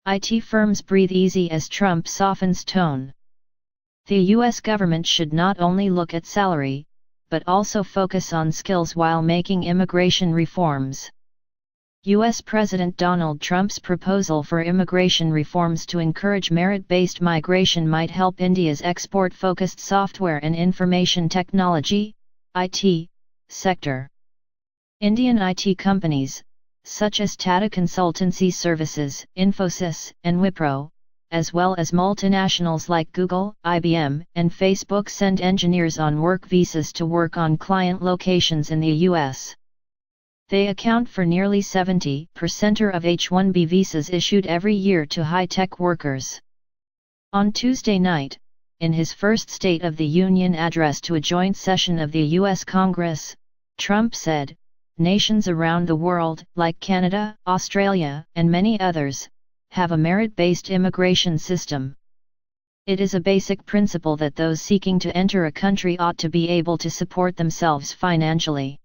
IT firms breathe easy as Trump softens tone. The U.S. government should not only look at salary, but also focus on skills while making immigration reforms. U.S. President Donald Trump's proposal for immigration reforms to encourage merit-based migration might help India's export-focused software and information technology (IT) sector. Indian IT companies, such as Tata Consultancy Services, Infosys, and Wipro, as well as multinationals like Google, IBM, and Facebook send engineers on work visas to work on client locations in the U.S. They account for nearly 70% of H-1B visas issued every year to high-tech workers. On Tuesday night, in his first State of the Union address to a joint session of the U.S. Congress, Trump said, "Nations around the world, like Canada, Australia, and many others, have a merit-based immigration system. It is a basic principle that those seeking to enter a country ought to be able to support themselves financially."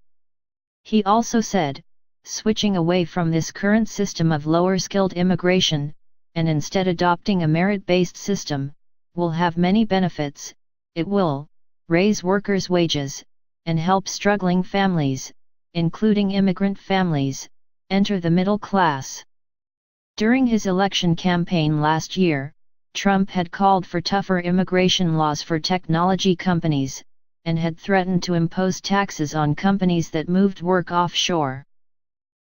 He also said, switching away from this current system of lower-skilled immigration, and instead adopting a merit-based system, will have many benefits. It will raise workers' wages, and help struggling families, including immigrant families, enter the middle class. During his election campaign last year, Trump had called for tougher immigration laws for technology companies, and had threatened to impose taxes on companies that moved work offshore.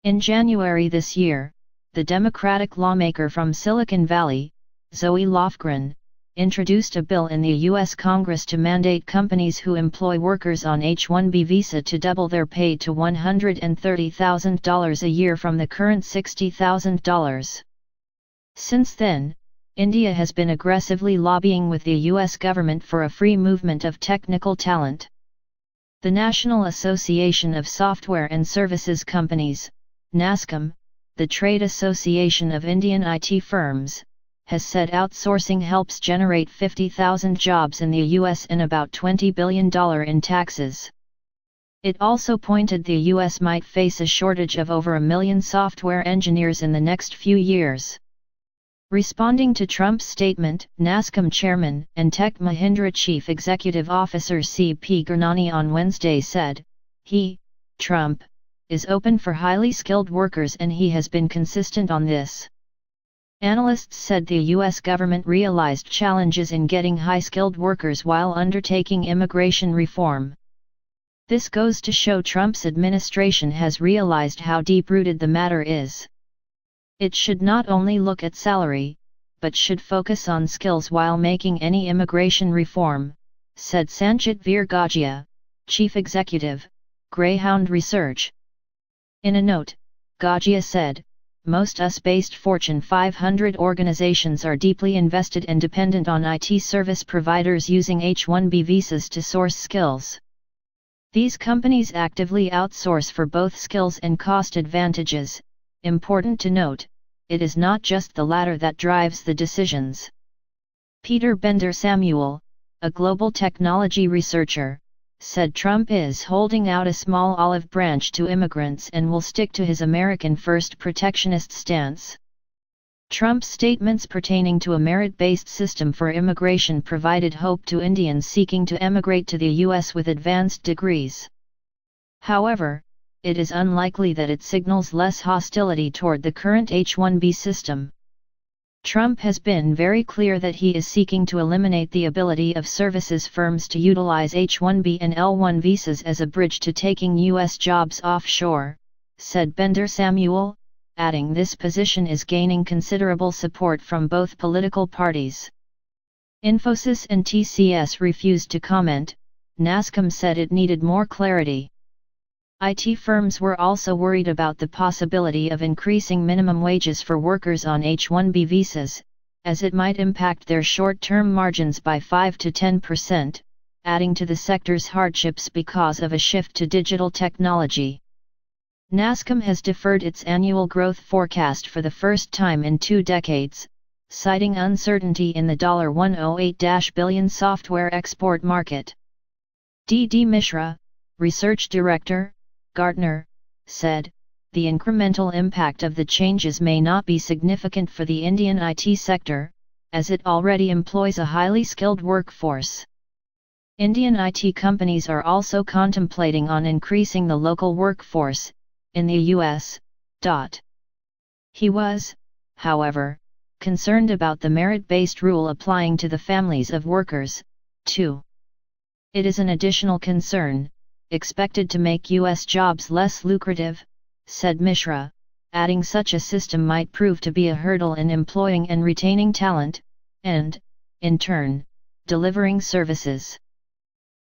In January this year, the Democratic lawmaker from Silicon Valley, Zoe Lofgren, introduced a bill in the U.S. Congress to mandate companies who employ workers on H-1B visa to double their pay to $130,000 a year from the current $60,000. Since then, India has been aggressively lobbying with the U.S. government for a free movement of technical talent. The National Association of Software and Services Companies, NASSCOM, the trade association of Indian IT firms, has said outsourcing helps generate 50,000 jobs in the U.S. and about $20 billion in taxes. It also pointed the U.S. might face a shortage of over 1 million software engineers in the next few years. Responding to Trump's statement, NASSCOM chairman and Tech Mahindra chief executive officer C.P. Gurnani on Wednesday said, he, Trump, is open for highly skilled workers and he has been consistent on this. Analysts said the U.S. government realized challenges in getting high-skilled workers while undertaking immigration reform. This goes to show Trump's administration has realized how deep-rooted the matter is. It should not only look at salary, but should focus on skills while making any immigration reform, said Sanjit Virgagia, chief executive, Greyhound Research. In a note, Gagia said, "Most US-based Fortune 500 organizations are deeply invested and dependent on IT service providers using H-1B visas to source skills. These companies actively outsource for both skills and cost advantages." Important to note, it is not just the latter that drives the decisions. Peter Bender-Samuel, a global technology researcher, said Trump is holding out a small olive branch to immigrants and will stick to his American-first protectionist stance. Trump's statements pertaining to a merit-based system for immigration provided hope to Indians seeking to emigrate to the U.S. with advanced degrees. However, it is unlikely that it signals less hostility toward the current H-1B system. Trump has been very clear that he is seeking to eliminate the ability of services firms to utilize H-1B and L-1 visas as a bridge to taking U.S. jobs offshore, said Bender-Samuel, adding this position is gaining considerable support from both political parties. Infosys and TCS refused to comment. NASSCOM said it needed more clarity. IT firms were also worried about the possibility of increasing minimum wages for workers on H-1B visas, as it might impact their short-term margins by 5 to 10%, adding to the sector's hardships because of a shift to digital technology. NASSCOM has deferred its annual growth forecast for the first time in 2 decades, citing uncertainty in the $108 billion software export market. D. Mishra, research director, Gartner, said, the incremental impact of the changes may not be significant for the Indian IT sector, as it already employs a highly skilled workforce. Indian IT companies are also contemplating on increasing the local workforce in the US. He was, however, concerned about the merit-based rule applying to the families of workers, too. It is an additional concern, expected to make US jobs less lucrative, said Mishra, adding such a system might prove to be a hurdle in employing and retaining talent, and, in turn, delivering services.